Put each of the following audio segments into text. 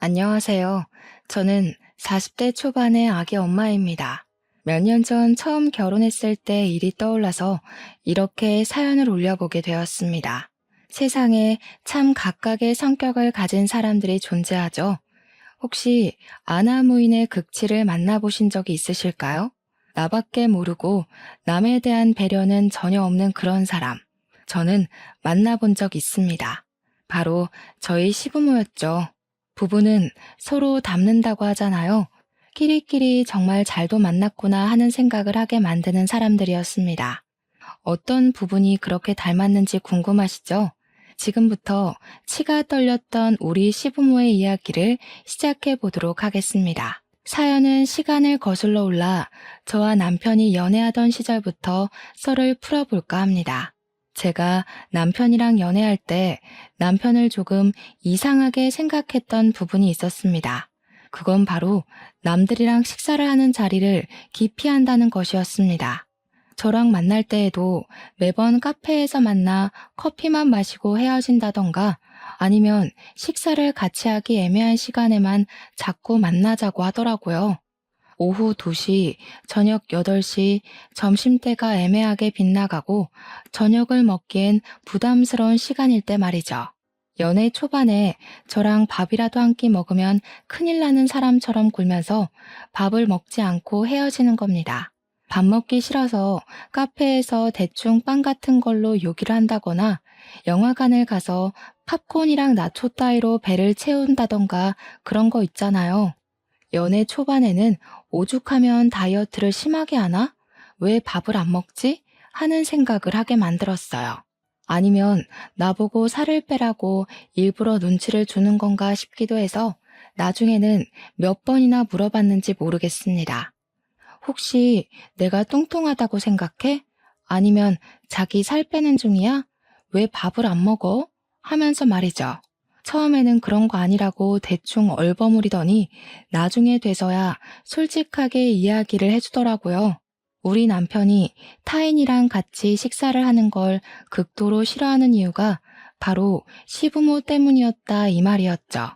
안녕하세요. 저는 40대 초반의 아기 엄마입니다. 몇 년 전 처음 결혼했을 때 일이 떠올라서 이렇게 사연을 올려보게 되었습니다. 세상에 참 각각의 성격을 가진 사람들이 존재하죠. 혹시 아나무인의 극치를 만나보신 적이 있으실까요? 나밖에 모르고 남에 대한 배려는 전혀 없는 그런 사람. 저는 만나본 적 있습니다. 바로 저희 시부모였죠. 부부는 서로 닮는다고 하잖아요. 끼리끼리 정말 잘도 만났구나 하는 생각을 하게 만드는 사람들이었습니다. 어떤 부분이 그렇게 닮았는지 궁금하시죠? 지금부터 치가 떨렸던 우리 시부모의 이야기를 시작해 보도록 하겠습니다. 사연은 시간을 거슬러 올라 저와 남편이 연애하던 시절부터 썰을 풀어볼까 합니다. 제가 남편이랑 연애할 때 남편을 조금 이상하게 생각했던 부분이 있었습니다. 그건 바로 남들이랑 식사를 하는 자리를 기피한다는 것이었습니다. 저랑 만날 때에도 매번 카페에서 만나 커피만 마시고 헤어진다던가 아니면 식사를 같이 하기 애매한 시간에만 자꾸 만나자고 하더라고요. 오후 2시, 저녁 8시, 점심때가 애매하게 빗나가고 저녁을 먹기엔 부담스러운 시간일 때 말이죠. 연애 초반에 저랑 밥이라도 한 끼 먹으면 큰일 나는 사람처럼 굴면서 밥을 먹지 않고 헤어지는 겁니다. 밥 먹기 싫어서 카페에서 대충 빵 같은 걸로 요기를 한다거나 영화관을 가서 팝콘이랑 나초 따위로 배를 채운다던가 그런 거 있잖아요. 연애 초반에는 오죽하면 다이어트를 심하게 하나? 왜 밥을 안 먹지? 하는 생각을 하게 만들었어요. 아니면 나보고 살을 빼라고 일부러 눈치를 주는 건가 싶기도 해서 나중에는 몇 번이나 물어봤는지 모르겠습니다. 혹시 내가 뚱뚱하다고 생각해? 아니면 자기 살 빼는 중이야? 왜 밥을 안 먹어? 하면서 말이죠. 처음에는 그런 거 아니라고 대충 얼버무리더니 나중에 돼서야 솔직하게 이야기를 해주더라고요. 우리 남편이 타인이랑 같이 식사를 하는 걸 극도로 싫어하는 이유가 바로 시부모 때문이었다 이 말이었죠.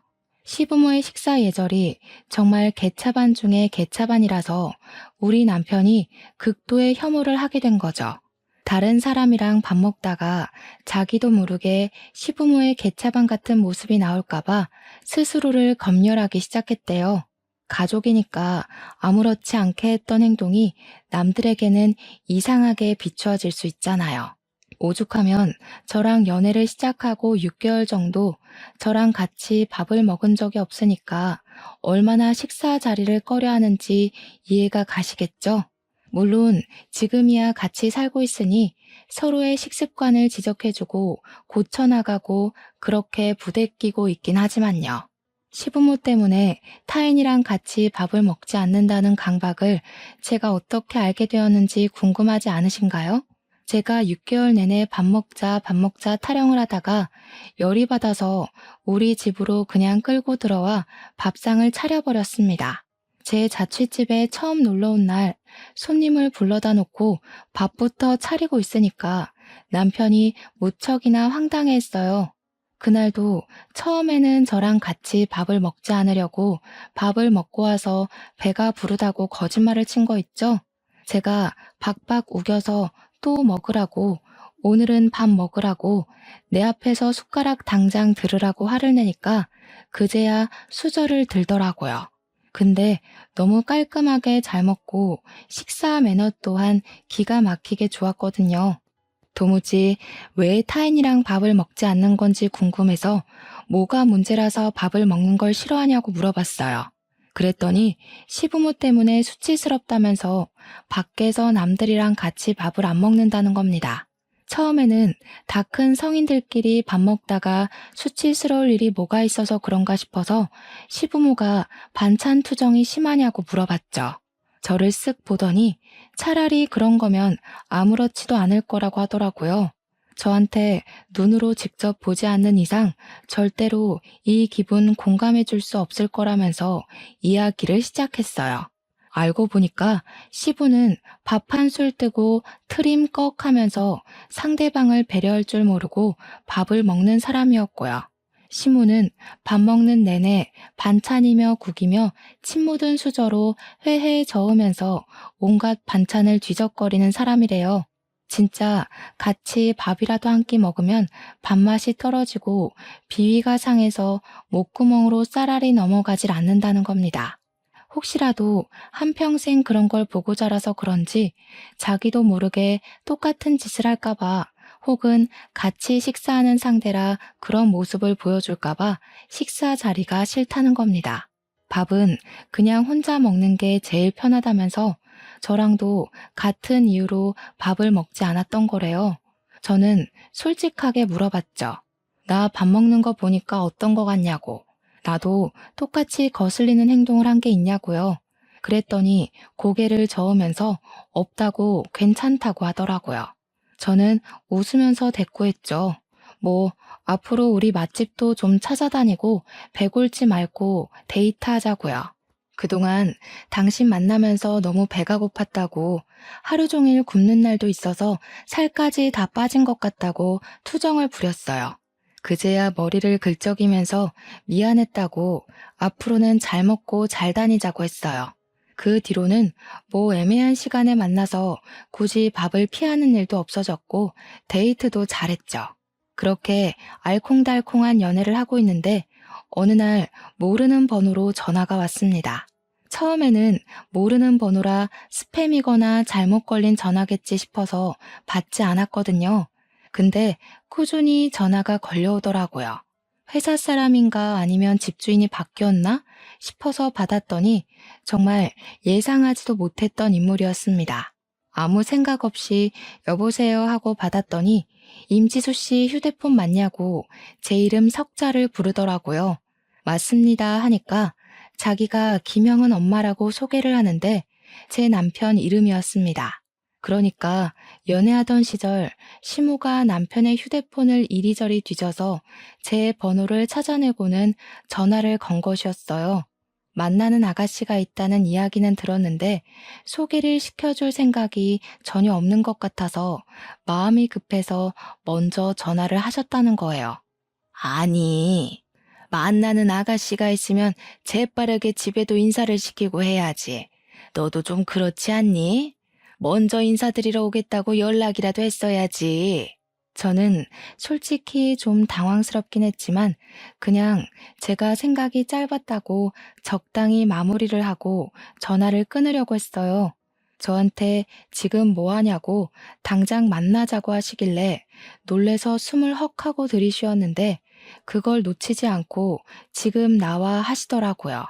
시부모의 식사 예절이 정말 개차반 중에 개차반이라서 우리 남편이 극도의 혐오를 하게 된 거죠. 다른 사람이랑 밥 먹다가 자기도 모르게 시부모의 개차반 같은 모습이 나올까봐 스스로를 검열하기 시작했대요. 가족이니까 아무렇지 않게 했던 행동이 남들에게는 이상하게 비추어질 수 있잖아요. 오죽하면 저랑 연애를 시작하고 6개월 정도 저랑 같이 밥을 먹은 적이 없으니까 얼마나 식사 자리를 꺼려 하는지 이해가 가시겠죠? 물론 지금이야 같이 살고 있으니 서로의 식습관을 지적해주고 고쳐나가고 그렇게 부대끼고 있긴 하지만요. 시부모 때문에 타인이랑 같이 밥을 먹지 않는다는 강박을 제가 어떻게 알게 되었는지 궁금하지 않으신가요? 제가 6개월 내내 밥 먹자 타령을 하다가 열이 받아서 우리 집으로 그냥 끌고 들어와 밥상을 차려버렸습니다. 제 자취집에 처음 놀러 온 날 손님을 불러다 놓고 밥부터 차리고 있으니까 남편이 무척이나 황당해했어요. 그날도 처음에는 저랑 같이 밥을 먹지 않으려고 밥을 먹고 와서 배가 부르다고 거짓말을 친 거 있죠? 제가 박박 우겨서 또 먹으라고, 오늘은 밥 먹으라고, 내 앞에서 숟가락 당장 들으라고 화를 내니까 그제야 수저를 들더라고요. 근데 너무 깔끔하게 잘 먹고 식사 매너 또한 기가 막히게 좋았거든요. 도무지 왜 타인이랑 밥을 먹지 않는 건지 궁금해서 뭐가 문제라서 밥을 먹는 걸 싫어하냐고 물어봤어요. 그랬더니 시부모 때문에 수치스럽다면서 밖에서 남들이랑 같이 밥을 안 먹는다는 겁니다. 처음에는 다 큰 성인들끼리 밥 먹다가 수치스러울 일이 뭐가 있어서 그런가 싶어서 시부모가 반찬 투정이 심하냐고 물어봤죠. 저를 쓱 보더니 차라리 그런 거면 아무렇지도 않을 거라고 하더라고요. 저한테 눈으로 직접 보지 않는 이상 절대로 이 기분 공감해 줄 수 없을 거라면서 이야기를 시작했어요. 알고 보니까 시부는 밥 한 술 뜨고 트림 꺽 하면서 상대방을 배려할 줄 모르고 밥을 먹는 사람이었고요. 시무는 밥 먹는 내내 반찬이며 국이며 침 묻은 수저로 회회에 저으면서 온갖 반찬을 뒤적거리는 사람이래요. 진짜 같이 밥이라도 한 끼 먹으면 밥맛이 떨어지고 비위가 상해서 목구멍으로 쌀알이 넘어가질 않는다는 겁니다. 혹시라도 한평생 그런 걸 보고 자라서 그런지 자기도 모르게 똑같은 짓을 할까봐 혹은 같이 식사하는 상대라 그런 모습을 보여줄까봐 식사 자리가 싫다는 겁니다. 밥은 그냥 혼자 먹는 게 제일 편하다면서 저랑도 같은 이유로 밥을 먹지 않았던 거래요. 저는 솔직하게 물어봤죠. 나 밥 먹는 거 보니까 어떤 거 같냐고. 나도 똑같이 거슬리는 행동을 한 게 있냐고요. 그랬더니 고개를 저으면서 없다고 괜찮다고 하더라고요. 저는 웃으면서 대꾸했죠. 뭐 앞으로 우리 맛집도 좀 찾아다니고 배골지 말고 데이트하자고요. 그동안 당신 만나면서 너무 배가 고팠다고 하루 종일 굶는 날도 있어서 살까지 다 빠진 것 같다고 투정을 부렸어요. 그제야 머리를 긁적이면서 미안했다고 앞으로는 잘 먹고 잘 다니자고 했어요. 그 뒤로는 뭐 애매한 시간에 만나서 굳이 밥을 피하는 일도 없어졌고 데이트도 잘했죠. 그렇게 알콩달콩한 연애를 하고 있는데 어느 날 모르는 번호로 전화가 왔습니다. 처음에는 모르는 번호라 스팸이거나 잘못 걸린 전화겠지 싶어서 받지 않았거든요. 근데 꾸준히 전화가 걸려오더라고요. 회사 사람인가 아니면 집주인이 바뀌었나 싶어서 받았더니 정말 예상하지도 못했던 인물이었습니다. 아무 생각 없이 여보세요 하고 받았더니 임지수 씨 휴대폰 맞냐고 제 이름 석자를 부르더라고요. 맞습니다 하니까 자기가 김영은 엄마라고 소개를 하는데 제 남편 이름이었습니다. 그러니까 연애하던 시절 시무가 남편의 휴대폰을 이리저리 뒤져서 제 번호를 찾아내고는 전화를 건 것이었어요. 만나는 아가씨가 있다는 이야기는 들었는데 소개를 시켜줄 생각이 전혀 없는 것 같아서 마음이 급해서 먼저 전화를 하셨다는 거예요. 아니, 만나는 아가씨가 있으면 재빠르게 집에도 인사를 시키고 해야지. 너도 좀 그렇지 않니? 먼저 인사드리러 오겠다고 연락이라도 했어야지. 저는 솔직히 좀 당황스럽긴 했지만 그냥 제가 생각이 짧았다고 적당히 마무리를 하고 전화를 끊으려고 했어요. 저한테 지금 뭐 하냐고 당장 만나자고 하시길래 놀래서 숨을 헉 하고 들이쉬었는데 그걸 놓치지 않고 지금 나와 하시더라고요.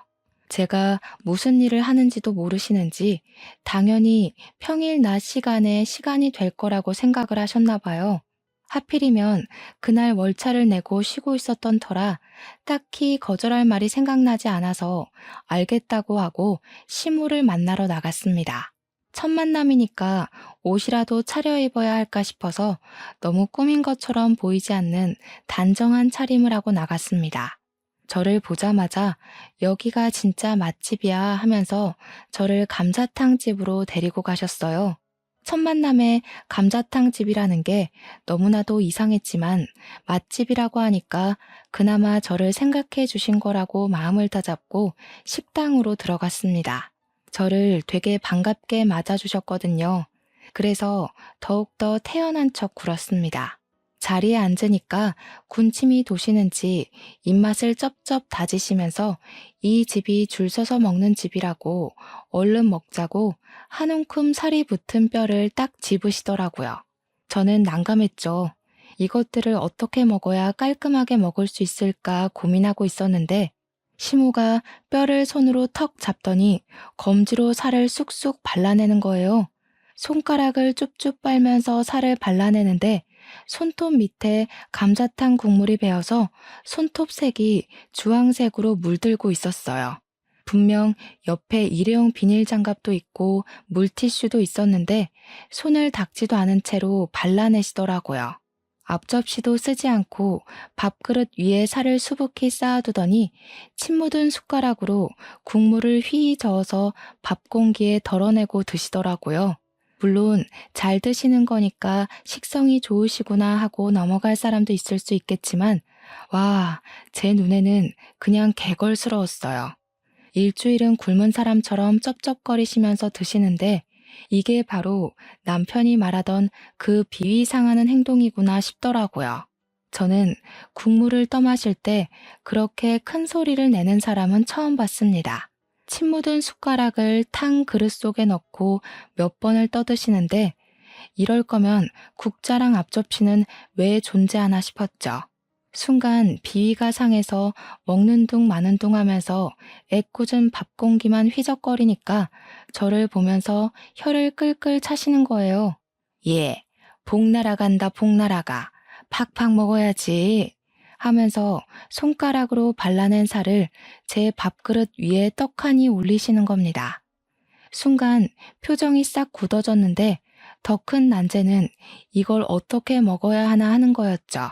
제가 무슨 일을 하는지도 모르시는지 당연히 평일 낮 시간에 시간이 될 거라고 생각을 하셨나 봐요. 하필이면 그날 월차를 내고 쉬고 있었던 터라 딱히 거절할 말이 생각나지 않아서 알겠다고 하고 시무를 만나러 나갔습니다. 첫 만남이니까 옷이라도 차려입어야 할까 싶어서 너무 꾸민 것처럼 보이지 않는 단정한 차림을 하고 나갔습니다. 저를 보자마자 여기가 진짜 맛집이야 하면서 저를 감자탕 집으로 데리고 가셨어요. 첫 만남에 감자탕 집이라는 게 너무나도 이상했지만 맛집이라고 하니까 그나마 저를 생각해 주신 거라고 마음을 다잡고 식당으로 들어갔습니다. 저를 되게 반갑게 맞아주셨거든요. 그래서 더욱더 태연한 척 굴었습니다. 자리에 앉으니까 군침이 도시는지 입맛을 쩝쩝 다지시면서 이 집이 줄 서서 먹는 집이라고 얼른 먹자고 한 움큼 살이 붙은 뼈를 딱 집으시더라고요. 저는 난감했죠. 이것들을 어떻게 먹어야 깔끔하게 먹을 수 있을까 고민하고 있었는데 시무가 뼈를 손으로 턱 잡더니 검지로 살을 쑥쑥 발라내는 거예요. 손가락을 쭉쭉 빨면서 살을 발라내는데 손톱 밑에 감자탕 국물이 배어서 손톱 색이 주황색으로 물들고 있었어요. 분명 옆에 일회용 비닐 장갑도 있고 물티슈도 있었는데 손을 닦지도 않은 채로 발라내시더라고요. 앞접시도 쓰지 않고 밥그릇 위에 살을 수북히 쌓아두더니 침 묻은 숟가락으로 국물을 휘 저어서 밥 공기에 덜어내고 드시더라고요. 물론 잘 드시는 거니까 식성이 좋으시구나 하고 넘어갈 사람도 있을 수 있겠지만 와, 제 눈에는 그냥 개걸스러웠어요. 일주일은 굶은 사람처럼 쩝쩝거리시면서 드시는데 이게 바로 남편이 말하던 그 비위 상하는 행동이구나 싶더라고요. 저는 국물을 떠마실 때 그렇게 큰 소리를 내는 사람은 처음 봤습니다. 침 묻은 숟가락을 탕 그릇 속에 넣고 몇 번을 떠드시는데 이럴 거면 국자랑 앞접시는 왜 존재하나 싶었죠. 순간 비위가 상해서 먹는 둥 마는 둥 하면서 애꿎은 밥 공기만 휘적거리니까 저를 보면서 혀를 끌끌 차시는 거예요. 예, 복 날아간다 복 날아가. 팍팍 먹어야지. 하면서 손가락으로 발라낸 살을 제 밥그릇 위에 떡하니 올리시는 겁니다. 순간 표정이 싹 굳어졌는데 더 큰 난제는 이걸 어떻게 먹어야 하나 하는 거였죠.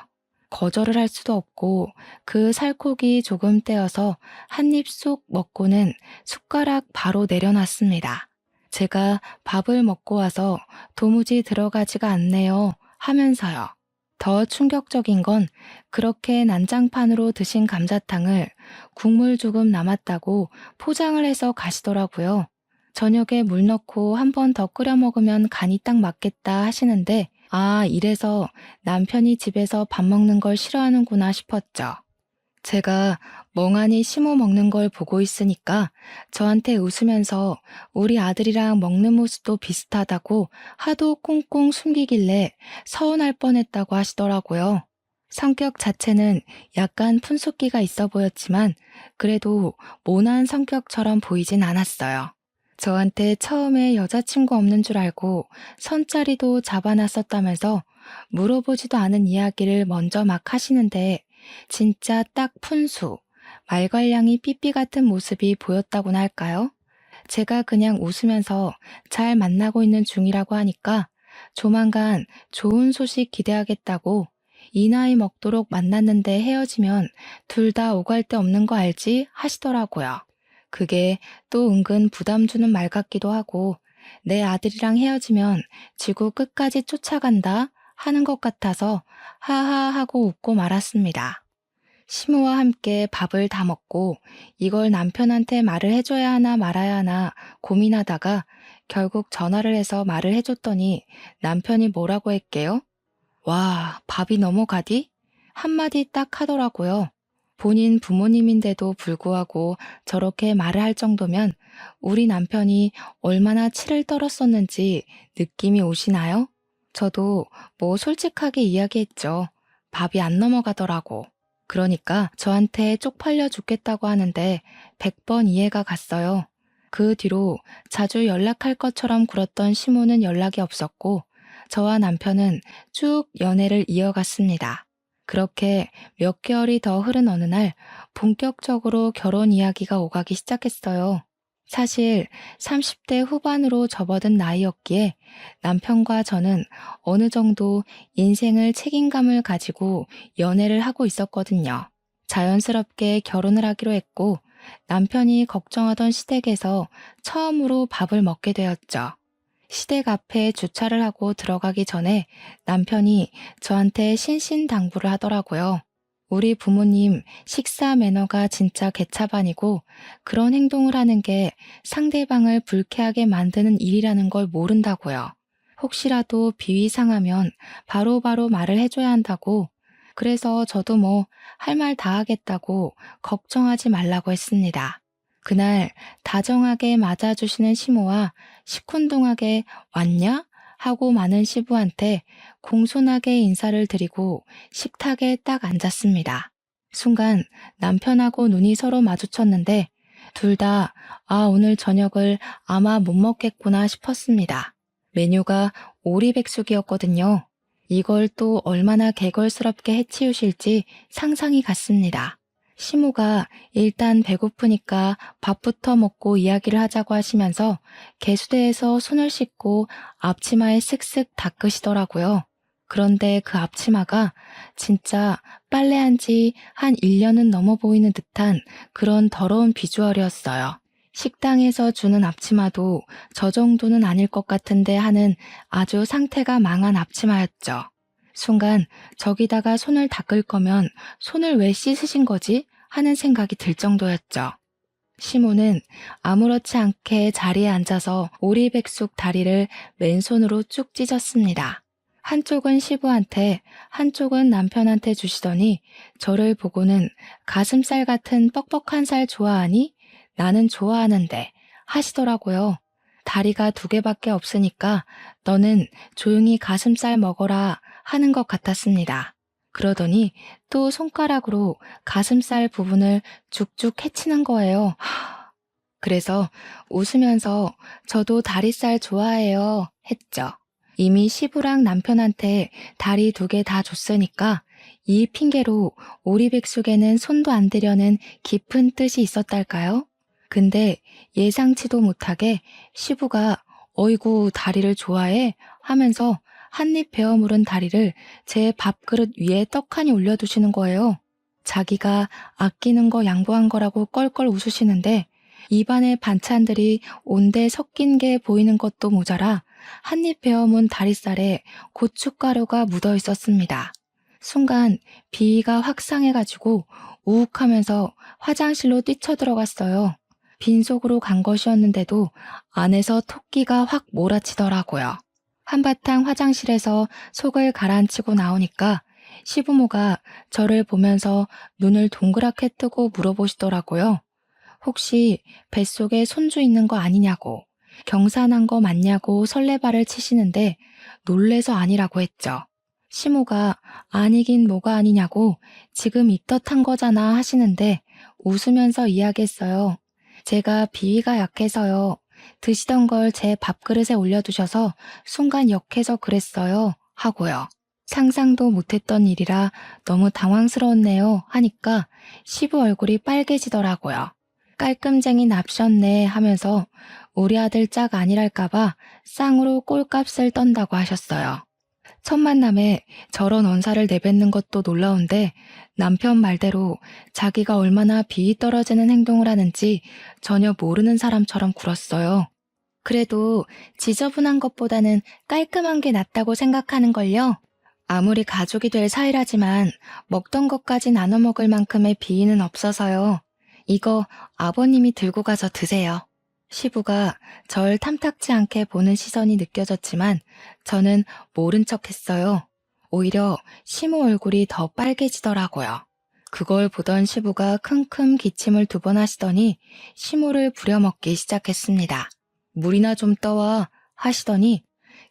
거절을 할 수도 없고 그 살코기 조금 떼어서 한 입 쏙 먹고는 숟가락 바로 내려놨습니다. 제가 밥을 먹고 와서 도무지 들어가지가 않네요 하면서요. 더 충격적인 건 그렇게 난장판으로 드신 감자탕을 국물 조금 남았다고 포장을 해서 가시더라고요. 저녁에 물 넣고 한 번 더 끓여 먹으면 간이 딱 맞겠다 하시는데 아, 이래서 남편이 집에서 밥 먹는 걸 싫어하는구나 싶었죠. 제가 멍하니 시모 먹는 걸 보고 있으니까 저한테 웃으면서 우리 아들이랑 먹는 모습도 비슷하다고 하도 꽁꽁 숨기길래 서운할 뻔했다고 하시더라고요. 성격 자체는 약간 푼숫기가 있어 보였지만 그래도 모난 성격처럼 보이진 않았어요. 저한테 처음에 여자친구 없는 줄 알고 선자리도 잡아놨었다면서 물어보지도 않은 이야기를 먼저 막 하시는데 진짜 딱 푼수, 말괄량이 삐삐 같은 모습이 보였다고나 할까요? 제가 그냥 웃으면서 잘 만나고 있는 중이라고 하니까 조만간 좋은 소식 기대하겠다고 이 나이 먹도록 만났는데 헤어지면 둘 다 오갈 데 없는 거 알지? 하시더라고요. 그게 또 은근 부담 주는 말 같기도 하고 내 아들이랑 헤어지면 지구 끝까지 쫓아간다 하는 것 같아서 하하 하고 웃고 말았습니다. 시모와 함께 밥을 다 먹고 이걸 남편한테 말을 해줘야 하나 말아야 하나 고민하다가 결국 전화를 해서 말을 해줬더니 남편이 뭐라고 했게요? 와, 밥이 넘어가디? 한마디 딱 하더라고요. 본인 부모님인데도 불구하고 저렇게 말을 할 정도면 우리 남편이 얼마나 치를 떨었었는지 느낌이 오시나요? 저도 뭐 솔직하게 이야기했죠. 밥이 안 넘어가더라고. 그러니까 저한테 쪽팔려 죽겠다고 하는데 100번 이해가 갔어요. 그 뒤로 자주 연락할 것처럼 굴었던 시모는 연락이 없었고 저와 남편은 쭉 연애를 이어갔습니다. 그렇게 몇 개월이 더 흐른 어느 날 본격적으로 결혼 이야기가 오가기 시작했어요. 사실 30대 후반으로 접어든 나이였기에 남편과 저는 어느 정도 인생을 책임감을 가지고 연애를 하고 있었거든요. 자연스럽게 결혼을 하기로 했고 남편이 걱정하던 시댁에서 처음으로 밥을 먹게 되었죠. 시댁 앞에 주차를 하고 들어가기 전에 남편이 저한테 신신당부를 하더라고요. 우리 부모님 식사 매너가 진짜 개차반이고 그런 행동을 하는 게 상대방을 불쾌하게 만드는 일이라는 걸 모른다고요. 혹시라도 비위 상하면 바로바로 말을 해줘야 한다고. 그래서 저도 뭐 할 말 다 하겠다고 걱정하지 말라고 했습니다. 그날 다정하게 맞아주시는 시모와 시큰둥하게 왔냐? 하고 많은 시부한테 공손하게 인사를 드리고 식탁에 딱 앉았습니다. 순간 남편하고 눈이 서로 마주쳤는데 둘 다 오늘 저녁을 아마 못 먹겠구나 싶었습니다. 메뉴가 오리백숙이었거든요. 이걸 또 얼마나 개걸스럽게 해치우실지 상상이 갔습니다. 시모가 일단 배고프니까 밥부터 먹고 이야기를 하자고 하시면서 개수대에서 손을 씻고 앞치마에 쓱쓱 닦으시더라고요. 그런데 그 앞치마가 진짜 빨래한 지 한 1년은 넘어 보이는 듯한 그런 더러운 비주얼이었어요. 식당에서 주는 앞치마도 저 정도는 아닐 것 같은데 하는 아주 상태가 망한 앞치마였죠. 순간 저기다가 손을 닦을 거면 손을 왜 씻으신 거지? 하는 생각이 들 정도였죠. 시모는 아무렇지 않게 자리에 앉아서 오리백숙 다리를 맨손으로 쭉 찢었습니다. 한쪽은 시부한테, 한쪽은 남편한테 주시더니 저를 보고는 가슴살 같은 뻑뻑한 살 좋아하니? 나는 좋아하는데 하시더라고요. 다리가 2개밖에 없으니까 너는 조용히 가슴살 먹어라 하는 것 같았습니다. 그러더니 또 손가락으로 가슴살 부분을 쭉쭉 해치는 거예요. 그래서 웃으면서 저도 다리살 좋아해요 했죠. 이미 시부랑 남편한테 다리 2개 다 줬으니까 이 핑계로 오리백숙에는 손도 안 대려는 깊은 뜻이 있었달까요? 근데 예상치도 못하게 시부가 어이구 다리를 좋아해 하면서 한입 베어 물은 다리를 제 밥그릇 위에 떡하니 올려두시는 거예요. 자기가 아끼는 거 양보한 거라고 껄껄 웃으시는데 입안에 반찬들이 온데 섞인 게 보이는 것도 모자라 한입 베어문 다리살에 고춧가루가 묻어 있었습니다. 순간 비위가 확 상해가지고 우욱하면서 화장실로 뛰쳐들어갔어요. 빈속으로 간 것이었는데도 안에서 토끼가 확 몰아치더라고요. 한바탕 화장실에서 속을 가라앉히고 나오니까 시부모가 저를 보면서 눈을 동그랗게 뜨고 물어보시더라고요. 혹시 뱃속에 손주 있는 거 아니냐고, 경사난 거 맞냐고 설레발을 치시는데 놀래서 아니라고 했죠. 시모가 아니긴 뭐가 아니냐고 지금 입덧한 거잖아 하시는데 웃으면서 이야기했어요. 제가 비위가 약해서요. 드시던 걸 제 밥그릇에 올려두셔서 순간 역해서 그랬어요 하고요. 상상도 못했던 일이라 너무 당황스러웠네요 하니까 시부 얼굴이 빨개지더라고요. 깔끔쟁이 납셨네 하면서 우리 아들 짝 아니랄까봐 쌍으로 꼴값을 떤다고 하셨어요. 첫 만남에 저런 언사를 내뱉는 것도 놀라운데 남편 말대로 자기가 얼마나 비위 떨어지는 행동을 하는지 전혀 모르는 사람처럼 굴었어요. 그래도 지저분한 것보다는 깔끔한 게 낫다고 생각하는걸요. 아무리 가족이 될 사이라지만 먹던 것까지 나눠 먹을 만큼의 비위는 없어서요. 이거 아버님이 들고 가서 드세요. 시부가 절 탐탁지 않게 보는 시선이 느껴졌지만 저는 모른 척 했어요. 오히려 시모 얼굴이 더 빨개지더라고요. 그걸 보던 시부가 킁킁 기침을 2번 하시더니 시모를 부려먹기 시작했습니다. 물이나 좀 떠와 하시더니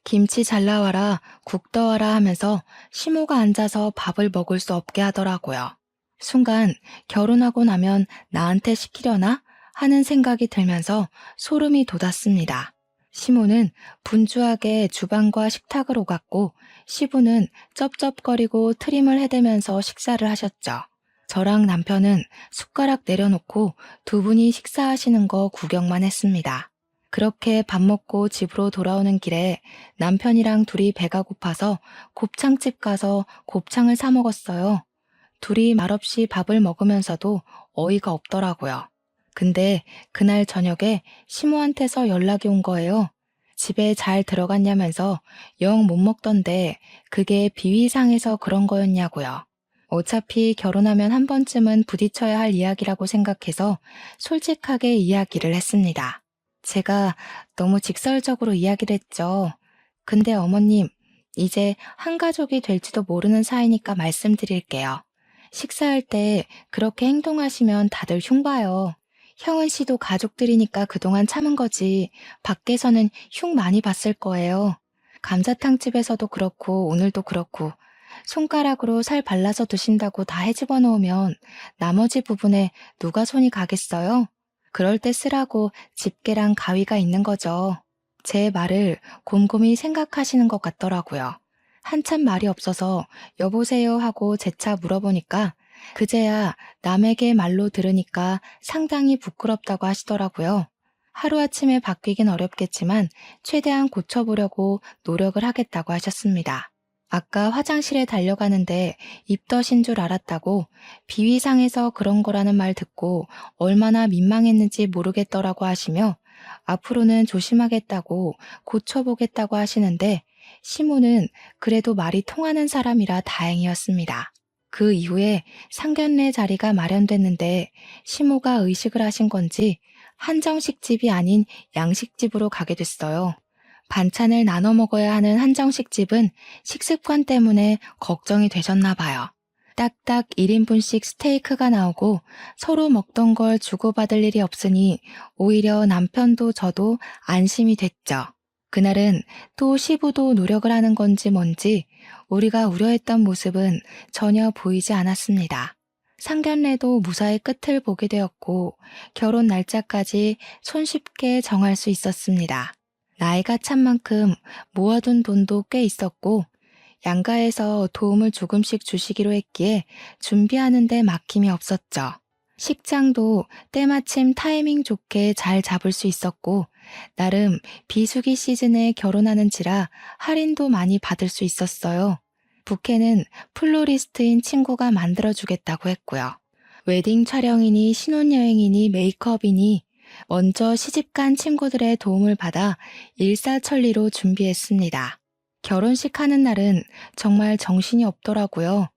김치 잘 나와라, 국 떠와라 하면서 시모가 앉아서 밥을 먹을 수 없게 하더라고요. 순간 결혼하고 나면 나한테 시키려나 하는 생각이 들면서 소름이 돋았습니다. 시모는 분주하게 주방과 식탁을 오갔고 시부는 쩝쩝거리고 트림을 해대면서 식사를 하셨죠. 저랑 남편은 숟가락 내려놓고 2분이 식사하시는 거 구경만 했습니다. 그렇게 밥 먹고 집으로 돌아오는 길에 남편이랑 둘이 배가 고파서 곱창집 가서 곱창을 사 먹었어요. 둘이 말없이 밥을 먹으면서도 어이가 없더라고요. 근데 그날 저녁에 시모한테서 연락이 온 거예요. 집에 잘 들어갔냐면서 영 못 먹던데 그게 비위상해서 그런 거였냐고요. 어차피 결혼하면 한 번쯤은 부딪혀야 할 이야기라고 생각해서 솔직하게 이야기를 했습니다. 제가 너무 직설적으로 이야기를 했죠. 근데 어머님, 이제 한 가족이 될지도 모르는 사이니까 말씀드릴게요. 식사할 때 그렇게 행동하시면 다들 흉봐요. 형은 씨도 가족들이니까 그동안 참은 거지. 밖에서는 흉 많이 봤을 거예요. 감자탕집에서도 그렇고 오늘도 그렇고 손가락으로 살 발라서 드신다고 다 헤집어 놓으면 나머지 부분에 누가 손이 가겠어요? 그럴 때 쓰라고 집게랑 가위가 있는 거죠. 제 말을 곰곰이 생각하시는 것 같더라고요. 한참 말이 없어서 여보세요 하고 재차 물어보니까 그제야 남에게 말로 들으니까 상당히 부끄럽다고 하시더라고요. 하루아침에 바뀌긴 어렵겠지만 최대한 고쳐보려고 노력을 하겠다고 하셨습니다. 아까 화장실에 달려가는데 입덧인 줄 알았다고 비위상해서 그런 거라는 말 듣고 얼마나 민망했는지 모르겠더라고 하시며 앞으로는 조심하겠다고 고쳐보겠다고 하시는데 시모는 그래도 말이 통하는 사람이라 다행이었습니다. 그 이후에 상견례 자리가 마련됐는데 시모가 의식을 하신 건지 한정식집이 아닌 양식집으로 가게 됐어요. 반찬을 나눠 먹어야 하는 한정식집은 식습관 때문에 걱정이 되셨나 봐요. 딱딱 1인분씩 스테이크가 나오고 서로 먹던 걸 주고받을 일이 없으니 오히려 남편도 저도 안심이 됐죠. 그날은 또 시부도 노력을 하는 건지 뭔지 우리가 우려했던 모습은 전혀 보이지 않았습니다. 상견례도 무사히 끝을 보게 되었고 결혼 날짜까지 손쉽게 정할 수 있었습니다. 나이가 찬 만큼 모아둔 돈도 꽤 있었고 양가에서 도움을 조금씩 주시기로 했기에 준비하는 데 막힘이 없었죠. 식장도 때마침 타이밍 좋게 잘 잡을 수 있었고 나름 비수기 시즌에 결혼하는지라 할인도 많이 받을 수 있었어요. 부케는 플로리스트인 친구가 만들어주겠다고 했고요. 웨딩 촬영이니 신혼여행이니 메이크업이니 먼저 시집간 친구들의 도움을 받아 일사천리로 준비했습니다. 결혼식 하는 날은 정말 정신이 없더라고요.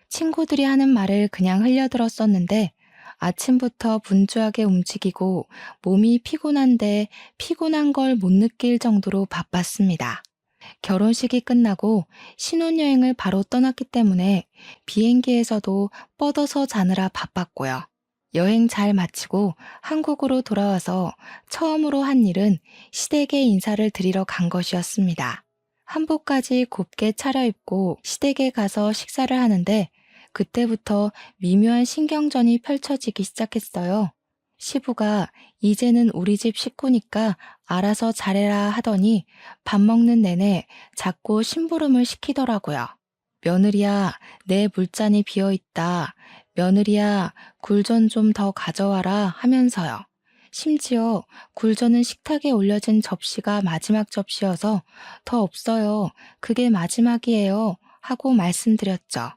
친구들이 하는 말을 그냥 흘려들었었는데 아침부터 분주하게 움직이고 몸이 피곤한데 피곤한 걸 못 느낄 정도로 바빴습니다. 결혼식이 끝나고 신혼여행을 바로 떠났기 때문에 비행기에서도 뻗어서 자느라 바빴고요. 여행 잘 마치고 한국으로 돌아와서 처음으로 한 일은 시댁에 인사를 드리러 간 것이었습니다. 한복까지 곱게 차려입고 시댁에 가서 식사를 하는데 그때부터 미묘한 신경전이 펼쳐지기 시작했어요. 시부가 이제는 우리 집 식구니까 알아서 잘해라 하더니 밥 먹는 내내 자꾸 심부름을 시키더라고요. 며느리야, 내 물잔이 비어있다. 며느리야, 굴전 좀 더 가져와라 하면서요. 심지어 굴전은 식탁에 올려진 접시가 마지막 접시여서 더 없어요. 그게 마지막이에요. 하고 말씀드렸죠.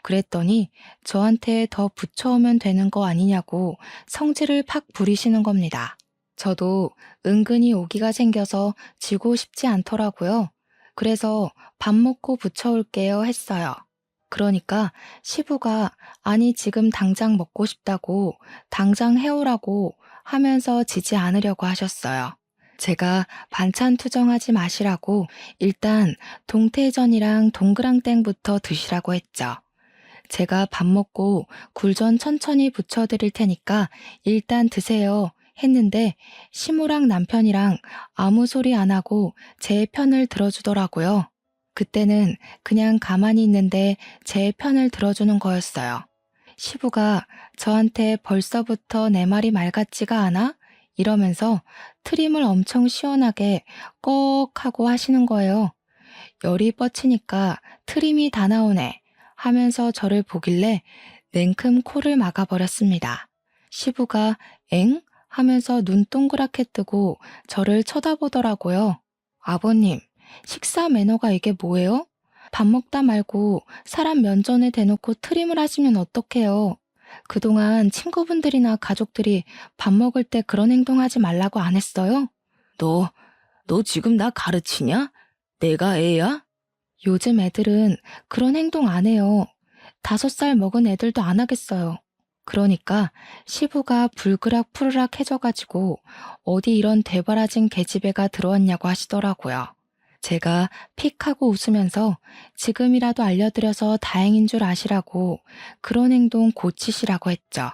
그랬더니 저한테 더 붙여오면 되는 거 아니냐고 성질을 팍 부리시는 겁니다. 저도 은근히 오기가 생겨서 지고 싶지 않더라고요. 그래서 밥 먹고 붙여올게요 했어요. 그러니까 시부가 아니 지금 당장 먹고 싶다고 당장 해오라고 하면서 지지 않으려고 하셨어요. 제가 반찬 투정하지 마시라고 일단 동태전이랑 동그랑땡부터 드시라고 했죠. 제가 밥 먹고 굴전 천천히 부쳐드릴 테니까 일단 드세요 했는데 시모랑 남편이랑 아무 소리 안 하고 제 편을 들어주더라고요. 그때는 그냥 가만히 있는데 제 편을 들어주는 거였어요. 시부가 저한테 벌써부터 내 말이 말 같지가 않아? 이러면서 트림을 엄청 시원하게 꺽 하고 하시는 거예요. 열이 뻗치니까 트림이 다 나오네 하면서 저를 보길래 냉큼 코를 막아버렸습니다. 시부가 엥? 하면서 눈 동그랗게 뜨고 저를 쳐다보더라고요. 아버님, 식사 매너가 이게 뭐예요? 밥 먹다 말고 사람 면전에 대놓고 트림을 하시면 어떡해요? 그동안 친구분들이나 가족들이 밥 먹을 때 그런 행동하지 말라고 안 했어요? 너 지금 나 가르치냐? 내가 애야? 요즘 애들은 그런 행동 안 해요. 5살 먹은 애들도 안 하겠어요. 그러니까 시부가 불그락 푸르락 해져가지고 어디 이런 대바라진 계집애가 들어왔냐고 하시더라고요. 제가 픽 하고 웃으면서 지금이라도 알려드려서 다행인 줄 아시라고 그런 행동 고치시라고 했죠.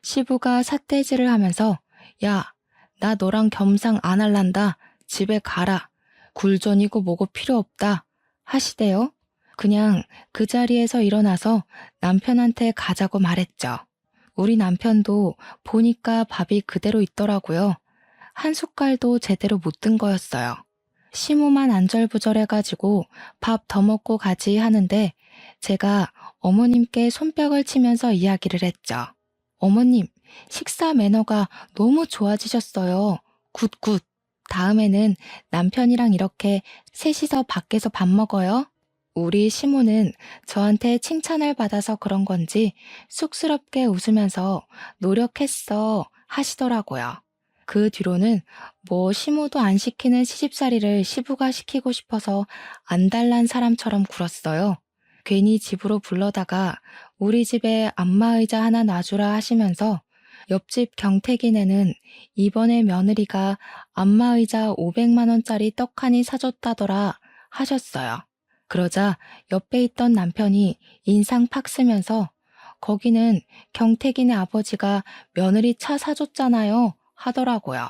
시부가 삿대질을 하면서 야, 나 너랑 겸상 안 할란다. 집에 가라. 굴전이고 뭐고 필요 없다. 하시대요. 그냥 그 자리에서 일어나서 남편한테 가자고 말했죠. 우리 남편도 보니까 밥이 그대로 있더라고요. 한 숟갈도 제대로 못 든 거였어요. 시모만 안절부절해가지고 밥 더 먹고 가지 하는데 제가 어머님께 손뼉을 치면서 이야기를 했죠. 어머님, 식사 매너가 너무 좋아지셨어요. 굿굿. 다음에는 남편이랑 이렇게 셋이서 밖에서 밥 먹어요. 우리 시모는 저한테 칭찬을 받아서 그런 건지 쑥스럽게 웃으면서 노력했어 하시더라고요. 그 뒤로는 뭐 시모도 안 시키는 시집살이를 시부가 시키고 싶어서 안달난 사람처럼 굴었어요. 괜히 집으로 불러다가 우리 집에 안마의자 하나 놔주라 하시면서 옆집 경태기네는 이번에 며느리가 안마의자 500만 원짜리 떡하니 사줬다더라 하셨어요. 그러자 옆에 있던 남편이 인상 팍 쓰면서 거기는 경태기네 아버지가 며느리 차 사줬잖아요 하더라고요.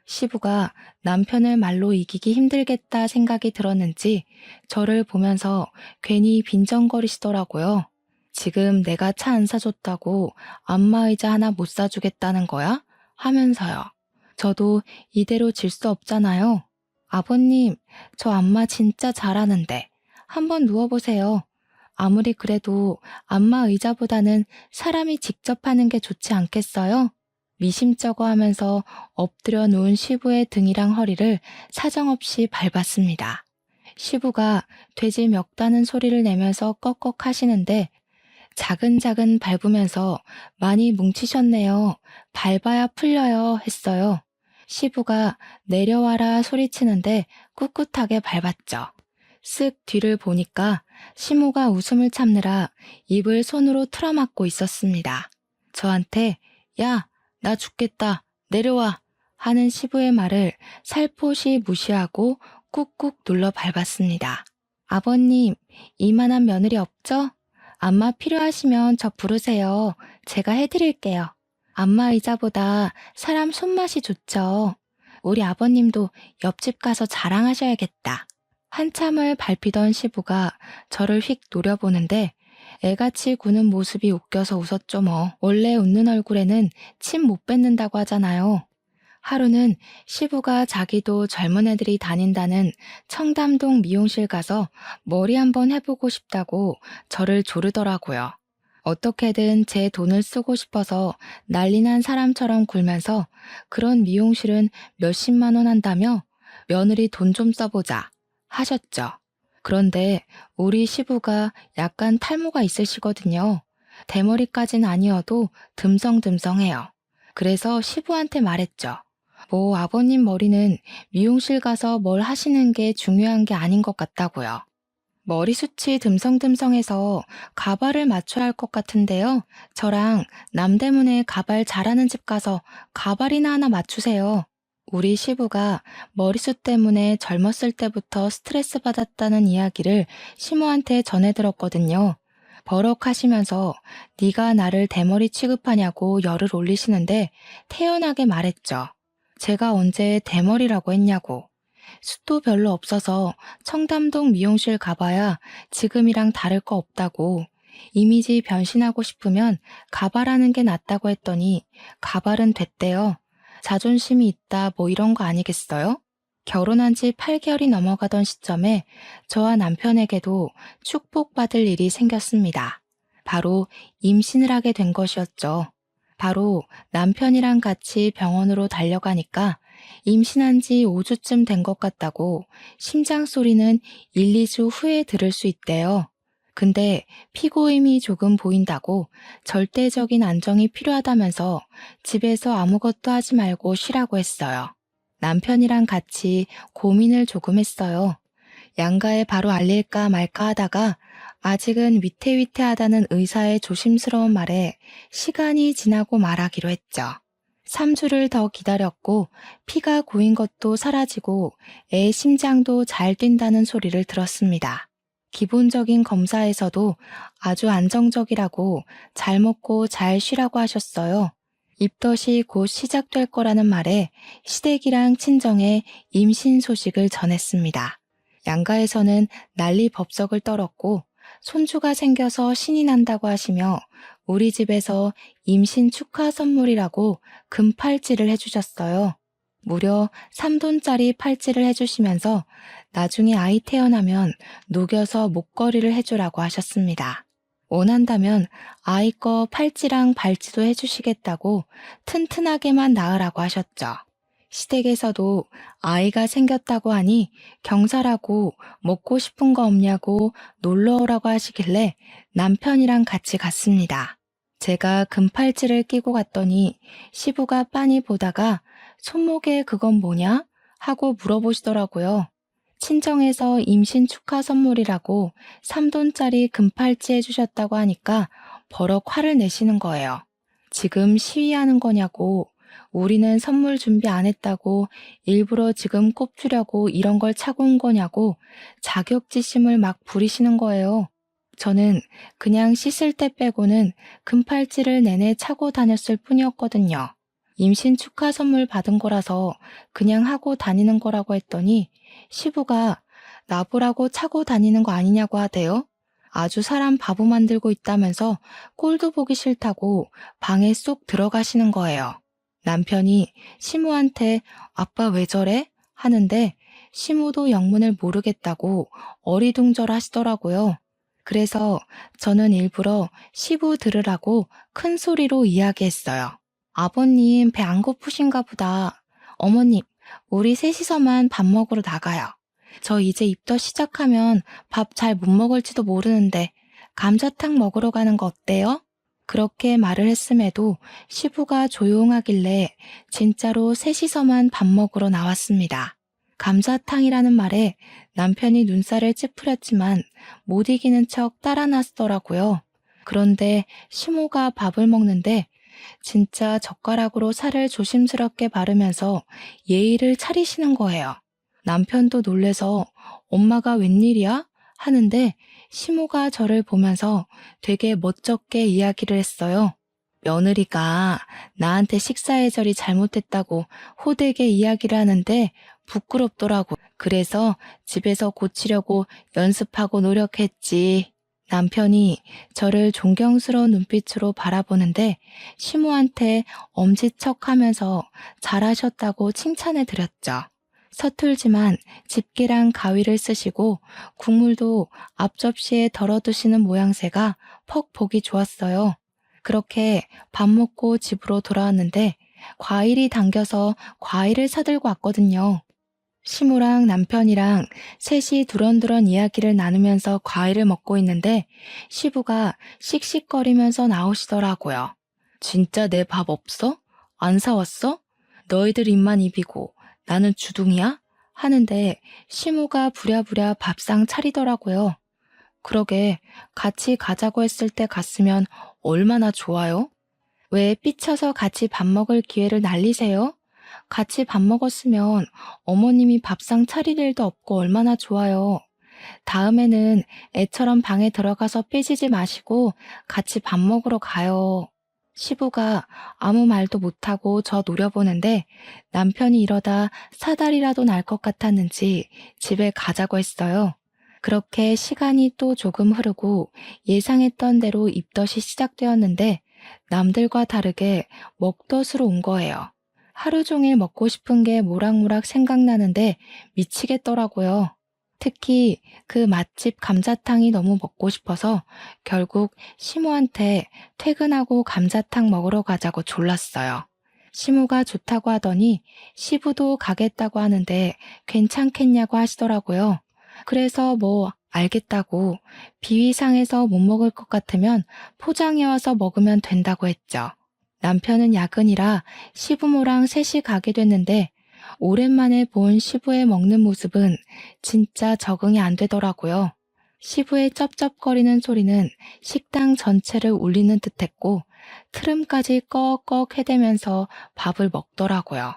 시부가 남편을 말로 이기기 힘들겠다 생각이 들었는지 저를 보면서 괜히 빈정거리시더라고요. 지금 내가 차 안 사줬다고 안마의자 하나 못 사주겠다는 거야? 하면서요. 저도 이대로 질 수 없잖아요. 아버님, 저 안마 진짜 잘하는데 한번 누워보세요. 아무리 그래도 안마의자보다는 사람이 직접 하는 게 좋지 않겠어요? 미심쩍어 하면서 엎드려 누운 시부의 등이랑 허리를 사정없이 밟았습니다. 시부가 돼지 멱다는 소리를 내면서 꺽꺽 하시는데 자근자근 밟으면서 많이 뭉치셨네요. 밟아야 풀려요 했어요. 시부가 내려와라 소리치는데 꿋꿋하게 밟았죠. 쓱 뒤를 보니까 시모가 웃음을 참느라 입을 손으로 틀어막고 있었습니다. 저한테 야, 나 죽겠다. 내려와. 하는 시부의 말을 살포시 무시하고 꾹꾹 눌러 밟았습니다. 아버님, 이만한 며느리 없죠? 안마 필요하시면 저 부르세요. 제가 해드릴게요. 안마 의자보다 사람 손맛이 좋죠. 우리 아버님도 옆집 가서 자랑하셔야겠다. 한참을 밟히던 시부가 저를 휙 노려보는데 애같이 구는 모습이 웃겨서 웃었죠 뭐. 원래 웃는 얼굴에는 침 못 뱉는다고 하잖아요. 하루는 시부가 자기도 젊은 애들이 다닌다는 청담동 미용실 가서 머리 한번 해보고 싶다고 저를 조르더라고요. 어떻게든 제 돈을 쓰고 싶어서 난리난 사람처럼 굴면서 그런 미용실은 몇십만 원 한다며 며느리 돈 좀 써보자 하셨죠. 그런데 우리 시부가 약간 탈모가 있으시거든요. 대머리까진 아니어도 듬성듬성해요. 그래서 시부한테 말했죠. 뭐 아버님 머리는 미용실 가서 뭘 하시는 게 중요한 게 아닌 것 같다고요. 머리숱이 듬성듬성해서 가발을 맞춰야 할 것 같은데요. 저랑 남대문에 가발 잘하는 집 가서 가발이나 하나 맞추세요. 우리 시부가 머리숱 때문에 젊었을 때부터 스트레스 받았다는 이야기를 시모한테 전해 들었거든요. 버럭하시면서 네가 나를 대머리 취급하냐고 열을 올리시는데 태연하게 말했죠. 제가 언제 대머리라고 했냐고. 숱도 별로 없어서 청담동 미용실 가봐야 지금이랑 다를 거 없다고. 이미지 변신하고 싶으면 가발하는 게 낫다고 했더니 가발은 됐대요. 자존심이 있다 뭐 이런 거 아니겠어요? 결혼한 지 8개월이 넘어가던 시점에 저와 남편에게도 축복받을 일이 생겼습니다. 바로 임신을 하게 된 것이었죠. 바로 남편이랑 같이 병원으로 달려가니까 임신한 지 5주쯤 된 것 같다고 심장 소리는 1, 2주 후에 들을 수 있대요. 근데 피고임이 조금 보인다고 절대적인 안정이 필요하다면서 집에서 아무것도 하지 말고 쉬라고 했어요. 남편이랑 같이 고민을 조금 했어요. 양가에 바로 알릴까 말까 하다가 아직은 위태위태하다는 의사의 조심스러운 말에 시간이 지나고 말하기로 했죠. 3주를 더 기다렸고 피가 고인 것도 사라지고 애 심장도 잘 뛴다는 소리를 들었습니다. 기본적인 검사에서도 아주 안정적이라고 잘 먹고 잘 쉬라고 하셨어요. 입덧이 곧 시작될 거라는 말에 시댁이랑 친정에 임신 소식을 전했습니다. 양가에서는 난리 법석을 떨었고 손주가 생겨서 신이 난다고 하시며 우리 집에서 임신 축하 선물이라고 금 팔찌를 해주셨어요. 무려 3돈짜리 팔찌를 해주시면서 나중에 아이 태어나면 녹여서 목걸이를 해주라고 하셨습니다. 원한다면 아이 거 팔찌랑 발찌도 해주시겠다고 튼튼하게만 낳으라고 하셨죠. 시댁에서도 아이가 생겼다고 하니 경사라고 먹고 싶은 거 없냐고 놀러 오라고 하시길래 남편이랑 같이 갔습니다. 제가 금팔찌를 끼고 갔더니 시부가 빤히 보다가 손목에 그건 뭐냐? 하고 물어보시더라고요. 친정에서 임신 축하 선물이라고 3돈짜리 금팔찌 해주셨다고 하니까 버럭 화를 내시는 거예요. 지금 시위하는 거냐고, 우리는 선물 준비 안 했다고 일부러 지금 꼽주려고 이런 걸 차고 온 거냐고 자격지심을 막 부리시는 거예요. 저는 그냥 씻을 때 빼고는 금팔찌를 내내 차고 다녔을 뿐이었거든요. 임신 축하 선물 받은 거라서 그냥 하고 다니는 거라고 했더니 시부가 나보라고 차고 다니는 거 아니냐고 하대요. 아주 사람 바보 만들고 있다면서 꼴도 보기 싫다고 방에 쏙 들어가시는 거예요. 남편이 시무한테 아빠 왜 저래? 하는데 시무도 영문을 모르겠다고 어리둥절 하시더라고요. 그래서 저는 일부러 시부 들으라고 큰 소리로 이야기했어요. 아버님 배 안 고프신가 보다. 어머님, 우리 셋이서만 밥 먹으러 나가요. 저 이제 입덧 시작하면 밥 잘 못 먹을지도 모르는데 감자탕 먹으러 가는 거 어때요? 그렇게 말을 했음에도 시부가 조용하길래 진짜로 셋이서만 밥 먹으러 나왔습니다. 감자탕이라는 말에 남편이 눈살을 찌푸렸지만 못 이기는 척 따라 나서더라고요. 그런데 시모가 밥을 먹는데 진짜 젓가락으로 살을 조심스럽게 바르면서 예의를 차리시는 거예요. 남편도 놀래서 엄마가 웬일이야? 하는데 시모가 저를 보면서 되게 멋쩍게 이야기를 했어요. 며느리가 나한테 식사 예절이 잘못됐다고 호되게 이야기를 하는데 부끄럽더라고. 그래서 집에서 고치려고 연습하고 노력했지. 남편이 저를 존경스러운 눈빛으로 바라보는데 시모한테 엄지척하면서 잘하셨다고 칭찬해 드렸죠. 서툴지만 집게랑 가위를 쓰시고 국물도 앞접시에 덜어두시는 모양새가 퍽 보기 좋았어요. 그렇게 밥 먹고 집으로 돌아왔는데 과일이 당겨서 과일을 사들고 왔거든요. 시모랑 남편이랑 셋이 두런두런 이야기를 나누면서 과일을 먹고 있는데 시부가 씩씩거리면서 나오시더라고요. 진짜 내 밥 없어? 안 사왔어? 너희들 입만 입이고 나는 주둥이야? 하는데 시모가 부랴부랴 밥상 차리더라고요. 그러게 같이 가자고 했을 때 갔으면 얼마나 좋아요? 왜 삐쳐서 같이 밥 먹을 기회를 날리세요? 같이 밥 먹었으면 어머님이 밥상 차릴 일도 없고 얼마나 좋아요. 다음에는 애처럼 방에 들어가서 삐지지 마시고 같이 밥 먹으러 가요. 시부가 아무 말도 못하고 저 노려보는데 남편이 이러다 사달이라도 날 것 같았는지 집에 가자고 했어요. 그렇게 시간이 또 조금 흐르고 예상했던 대로 입덧이 시작되었는데 남들과 다르게 먹덧으로 온 거예요. 하루 종일 먹고 싶은 게 모락모락 생각나는데 미치겠더라고요. 특히 그 맛집 감자탕이 너무 먹고 싶어서 결국 시모한테 퇴근하고 감자탕 먹으러 가자고 졸랐어요. 시모가 좋다고 하더니 시부도 가겠다고 하는데 괜찮겠냐고 하시더라고요. 그래서 뭐 알겠다고 비위상해서 못 먹을 것 같으면 포장해 와서 먹으면 된다고 했죠. 남편은 야근이라 시부모랑 셋이 가게 됐는데 오랜만에 본 시부의 먹는 모습은 진짜 적응이 안 되더라고요. 시부의 쩝쩝거리는 소리는 식당 전체를 울리는 듯했고 트름까지 꺽꺽 해대면서 밥을 먹더라고요.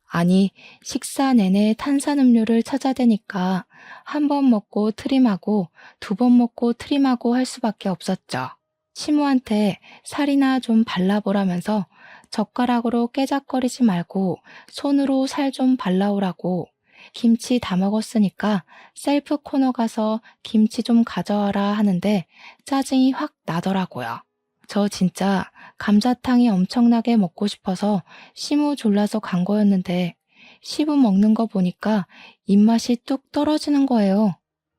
아니, 식사 내내 탄산음료를 찾아대니까 한 번 먹고 트림하고 두 번 먹고 트림하고 할 수밖에 없었죠. 시모한테 살이나 좀 발라보라면서 젓가락으로 깨작거리지 말고 손으로 살 좀 발라오라고 김치 다 먹었으니까 셀프 코너 가서 김치 좀 가져와라 하는데 짜증이 확 나더라고요. 저 진짜 감자탕이 엄청나게 먹고 싶어서 시무 졸라서 간 거였는데 시부 먹는 거 보니까 입맛이 뚝 떨어지는 거예요.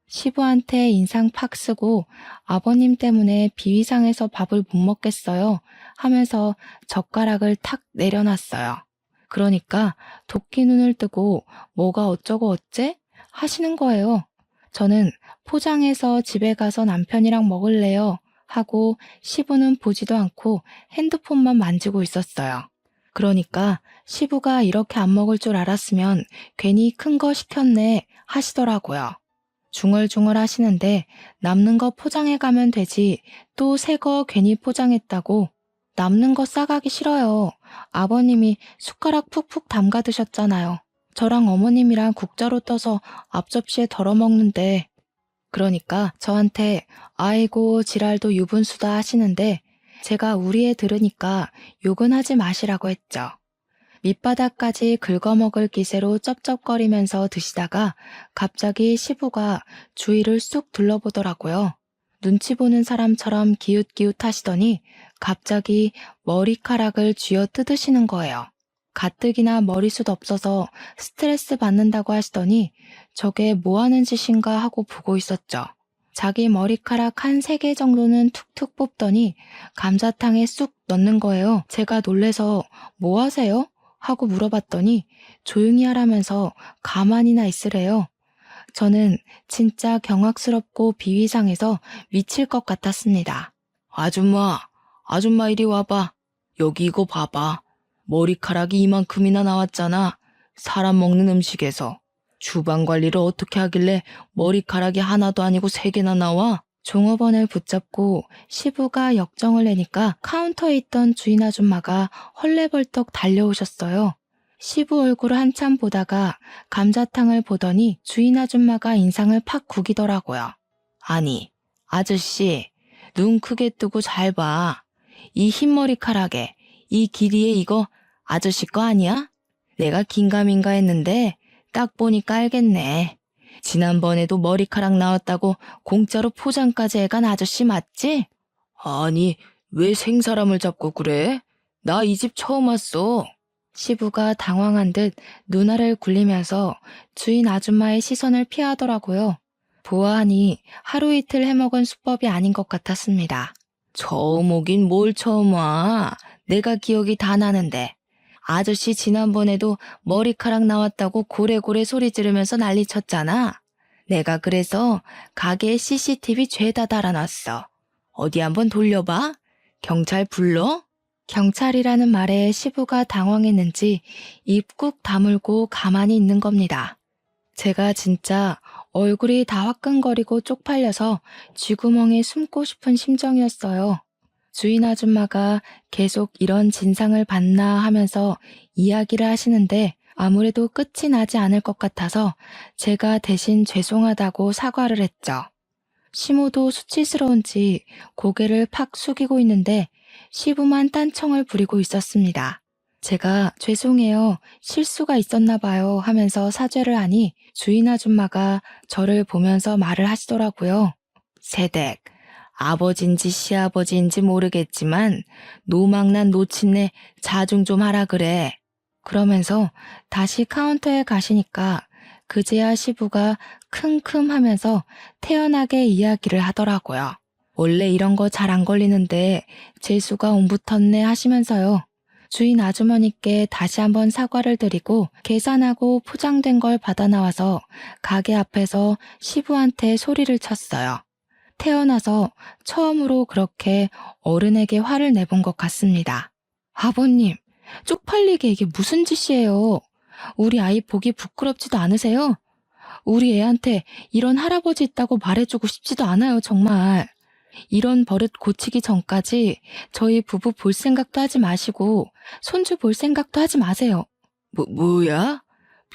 시부한테 인상 팍 쓰고 아버님 때문에 비위상해서 밥을 못 먹겠어요 하면서 젓가락을 탁 내려놨어요. 그러니까 도끼 눈을 뜨고 뭐가 어쩌고 어째? 하시는 거예요. 저는 포장해서 집에 가서 남편이랑 먹을래요 하고 시부는 보지도 않고 핸드폰만 만지고 있었어요. 그러니까 시부가 이렇게 안 먹을 줄 알았으면 괜히 큰 거 시켰네 하시더라고요. 중얼중얼 하시는데 남는 거 포장해 가면 되지 또 새 거 괜히 포장했다고. 남는 거 싸가기 싫어요. 아버님이 숟가락 푹푹 담가 드셨잖아요. 저랑 어머님이랑 국자로 떠서 앞접시에 덜어 먹는데. 그러니까 저한테 아이고 지랄도 유분수다 하시는데 제가 우리 애 들으니까 욕은 하지 마시라고 했죠. 밑바닥까지 긁어먹을 기세로 쩝쩝거리면서 드시다가 갑자기 시부가 주위를 쑥 둘러보더라고요. 눈치 보는 사람처럼 기웃기웃 하시더니 갑자기 머리카락을 쥐어 뜯으시는 거예요. 가뜩이나 머리숱 없어서 스트레스 받는다고 하시더니 저게 뭐 하는 짓인가 하고 보고 있었죠. 자기 머리카락 한 3개 정도는 툭툭 뽑더니 감자탕에 쑥 넣는 거예요. 제가 놀래서 뭐 하세요? 하고 물어봤더니 조용히 하라면서 가만히나 있으래요. 저는 진짜 경악스럽고 비위상해서 미칠 것 같았습니다. 아줌마 이리 와봐. 여기 이거 봐봐. 머리카락이 이만큼이나 나왔잖아. 사람 먹는 음식에서. 주방 관리를 어떻게 하길래 머리카락이 하나도 아니고 3개나 나와? 종업원을 붙잡고 시부가 역정을 내니까 카운터에 있던 주인 아줌마가 헐레벌떡 달려오셨어요. 시부 얼굴을 한참 보다가 감자탕을 보더니 주인 아줌마가 인상을 팍 구기더라고요. 아니, 아저씨, 눈 크게 뜨고 잘 봐. 이 흰 머리카락에, 이 길이에 이거 아저씨 거 아니야? 내가 긴가민가 했는데 딱 보니까 알겠네. 지난번에도 머리카락 나왔다고 공짜로 포장까지 해간 아저씨 맞지? 아니, 왜 생사람을 잡고 그래? 나 이 집 처음 왔어. 시부가 당황한 듯 눈알을 굴리면서 주인 아줌마의 시선을 피하더라고요. 보아하니 하루 이틀 해먹은 수법이 아닌 것 같았습니다. 처음 오긴 뭘 처음 와. 내가 기억이 다 나는데. 아저씨 지난번에도 머리카락 나왔다고 고래고래 소리 지르면서 난리 쳤잖아. 내가 그래서 가게에 CCTV 죄다 달아놨어. 어디 한번 돌려봐. 경찰 불러? 경찰이라는 말에 시부가 당황했는지 입 꾹 다물고 가만히 있는 겁니다. 제가 진짜 얼굴이 다 화끈거리고 쪽팔려서 쥐구멍에 숨고 싶은 심정이었어요. 주인 아줌마가 계속 이런 진상을 받나 하면서 이야기를 하시는데 아무래도 끝이 나지 않을 것 같아서 제가 대신 죄송하다고 사과를 했죠. 시모도 수치스러운지 고개를 팍 숙이고 있는데 시부만 딴청을 부리고 있었습니다. 제가 죄송해요. 실수가 있었나 봐요 하면서 사죄를 하니 주인 아줌마가 저를 보면서 말을 하시더라고요. 세댁, 아버지인지 시아버지인지 모르겠지만 노망난 노친네 자중 좀 하라 그래. 그러면서 다시 카운터에 가시니까 그제야 시부가 킁킁 하면서 태연하게 이야기를 하더라고요. 원래 이런 거 잘 안 걸리는데 재수가 옴붙었네 하시면서요. 주인 아주머니께 다시 한번 사과를 드리고 계산하고 포장된 걸 받아 나와서 가게 앞에서 시부한테 소리를 쳤어요. 태어나서 처음으로 그렇게 어른에게 화를 내본 것 같습니다. 아버님, 쪽팔리게 이게 무슨 짓이에요? 우리 아이 보기 부끄럽지도 않으세요? 우리 애한테 이런 할아버지 있다고 말해주고 싶지도 않아요, 정말. 이런 버릇 고치기 전까지 저희 부부 볼 생각도 하지 마시고 손주 볼 생각도 하지 마세요. 뭐야?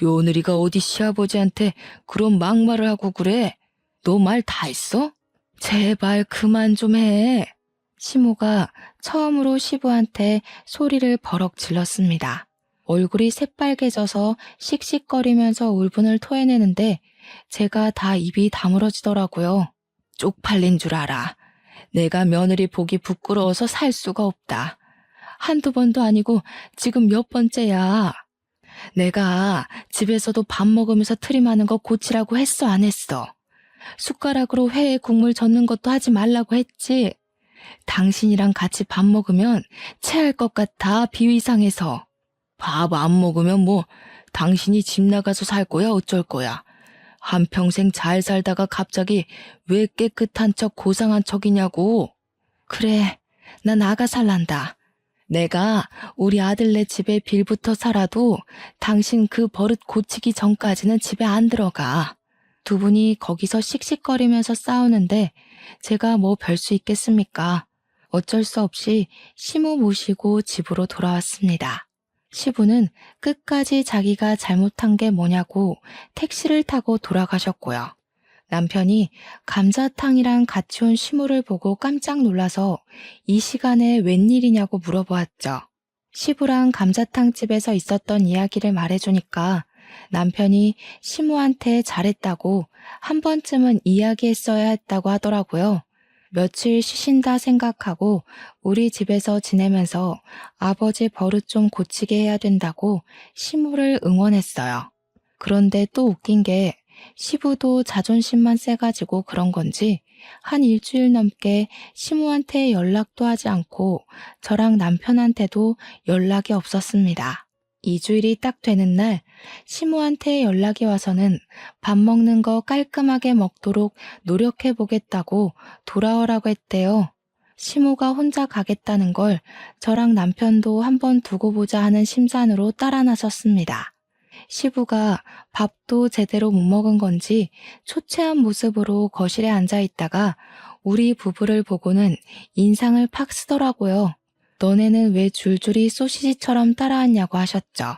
며느리가 어디 시아버지한테 그런 막말을 하고 그래? 너 말 다 했어? 제발 그만 좀 해. 시모가 처음으로 시부한테 소리를 버럭 질렀습니다. 얼굴이 새빨개져서 씩씩거리면서 울분을 토해내는데 제가 다 입이 다물어지더라고요. 쪽팔린 줄 알아. 내가 며느리 보기 부끄러워서 살 수가 없다. 한두 번도 아니고 지금 몇 번째야. 내가 집에서도 밥 먹으면서 트림하는 거 고치라고 했어, 안 했어? 숟가락으로 회에 국물 젓는 것도 하지 말라고 했지. 당신이랑 같이 밥 먹으면 체할 것 같아, 비위상해서. 밥 안 먹으면 뭐 당신이 집 나가서 살 거야, 어쩔 거야. 한평생 잘 살다가 갑자기 왜 깨끗한 척 고상한 척이냐고. 그래, 나 나가 살란다. 내가 우리 아들네 집에 빌부터 살아도 당신 그 버릇 고치기 전까지는 집에 안 들어가. 두 분이 거기서 씩씩거리면서 싸우는데 제가 뭐 별 수 있겠습니까? 어쩔 수 없이 시부 모시고 집으로 돌아왔습니다. 시부는 끝까지 자기가 잘못한 게 뭐냐고 택시를 타고 돌아가셨고요. 남편이 감자탕이랑 같이 온 시부를 보고 깜짝 놀라서 이 시간에 웬일이냐고 물어보았죠. 시부랑 감자탕 집에서 있었던 이야기를 말해주니까 남편이 시부한테 잘했다고 한 번쯤은 이야기했어야 했다고 하더라고요. 며칠 쉬신다 생각하고 우리 집에서 지내면서 아버지 버릇 좀 고치게 해야 된다고 시부를 응원했어요. 그런데 또 웃긴 게 시부도 자존심만 세가지고 그런 건지 한 일주일 넘게 시부한테 연락도 하지 않고 저랑 남편한테도 연락이 없었습니다. 2주일이 딱 되는 날 시부한테 연락이 와서는 밥 먹는 거 깔끔하게 먹도록 노력해 보겠다고 돌아오라고 했대요. 시모가 혼자 가겠다는 걸 저랑 남편도 한번 두고 보자 하는 심산으로 따라 나섰습니다. 시부가 밥도 제대로 못 먹은 건지 초췌한 모습으로 거실에 앉아 있다가 우리 부부를 보고는 인상을 팍 쓰더라고요. 너네는 왜 줄줄이 소시지처럼 따라왔냐고 하셨죠.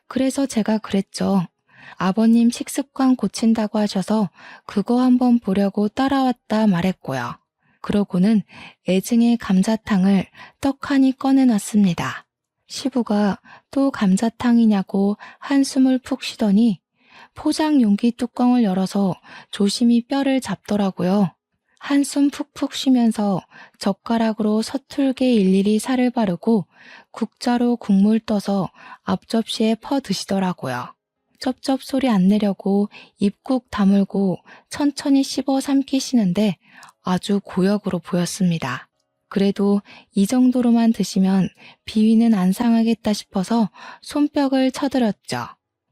그래서 제가 그랬죠. 아버님 식습관 고친다고 하셔서 그거 한번 보려고 따라왔다 말했고요. 그러고는 애증의 감자탕을 떡하니 꺼내놨습니다. 시부가 또 감자탕이냐고 한숨을 푹 쉬더니 포장 용기 뚜껑을 열어서 조심히 뼈를 잡더라고요. 한숨 푹푹 쉬면서 젓가락으로 서툴게 일일이 살을 바르고 국자로 국물 떠서 앞접시에 퍼 드시더라고요. 쩝쩝 소리 안 내려고 입국 다물고 천천히 씹어 삼키시는데 아주 고역으로 보였습니다. 그래도 이 정도로만 드시면 비위는 안 상하겠다 싶어서 손뼉을 쳐드렸죠.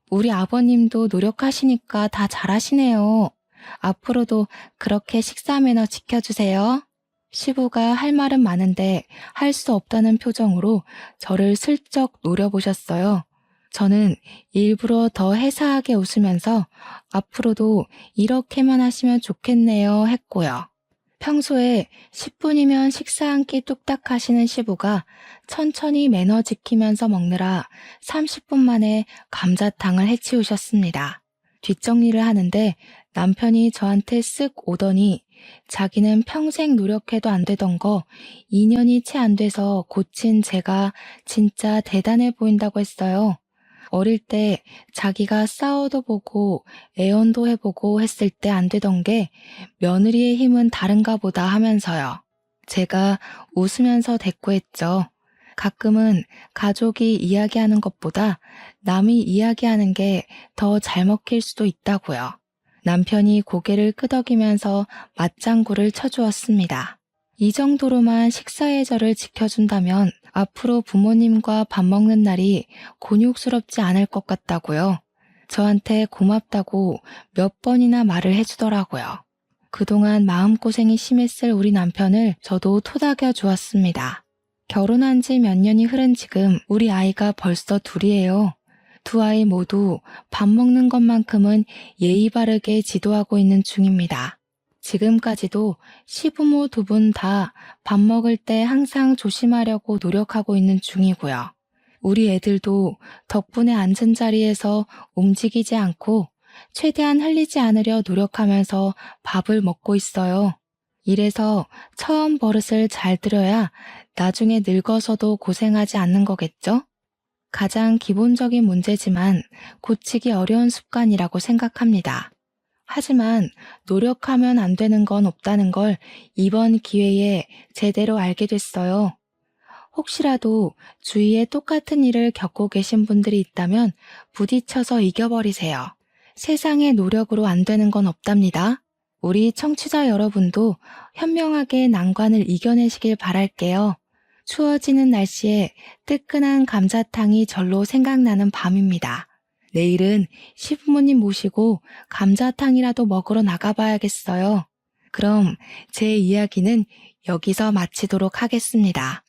우리 아버님도 노력하시니까 다 잘하시네요. 앞으로도 그렇게 식사 매너 지켜주세요. 시부가 할 말은 많은데 할 수 없다는 표정으로 저를 슬쩍 노려보셨어요. 저는 일부러 더 해사하게 웃으면서 앞으로도 이렇게만 하시면 좋겠네요 했고요. 평소에 10분이면 식사 한 끼 뚝딱 하시는 시부가 천천히 매너 지키면서 먹느라 30분 만에 감자탕을 해치우셨습니다. 뒷정리를 하는데 남편이 저한테 쓱 오더니 자기는 평생 노력해도 안 되던 거 2년이 채 안 돼서 고친 제가 진짜 대단해 보인다고 했어요. 어릴 때 자기가 싸워도 보고 애원도 해보고 했을 때 안 되던 게 며느리의 힘은 다른가 보다 하면서요. 제가 웃으면서 대꾸했죠. 가끔은 가족이 이야기하는 것보다 남이 이야기하는 게 더 잘 먹힐 수도 있다고요. 남편이 고개를 끄덕이면서 맞장구를 쳐주었습니다. 이 정도로만 식사의 절을 지켜준다면 앞으로 부모님과 밥 먹는 날이 곤욕스럽지 않을 것 같다고요. 저한테 고맙다고 몇 번이나 말을 해주더라고요. 그동안 마음고생이 심했을 우리 남편을 저도 토닥여 주었습니다. 결혼한 지 몇 년이 흐른 지금 우리 아이가 벌써 둘이에요. 두 아이 모두 밥 먹는 것만큼은 예의 바르게 지도하고 있는 중입니다. 지금까지도 시부모 두 분 다 밥 먹을 때 항상 조심하려고 노력하고 있는 중이고요. 우리 애들도 덕분에 앉은 자리에서 움직이지 않고 최대한 흘리지 않으려 노력하면서 밥을 먹고 있어요. 이래서 처음 버릇을 잘 들여야 나중에 늙어서도 고생하지 않는 거겠죠? 가장 기본적인 문제지만 고치기 어려운 습관이라고 생각합니다. 하지만 노력하면 안 되는 건 없다는 걸 이번 기회에 제대로 알게 됐어요. 혹시라도 주위에 똑같은 일을 겪고 계신 분들이 있다면 부딪혀서 이겨버리세요. 세상에 노력으로 안 되는 건 없답니다. 우리 청취자 여러분도 현명하게 난관을 이겨내시길 바랄게요. 추워지는 날씨에 뜨끈한 감자탕이 절로 생각나는 밤입니다. 내일은 시부모님 모시고 감자탕이라도 먹으러 나가봐야겠어요. 그럼 제 이야기는 여기서 마치도록 하겠습니다.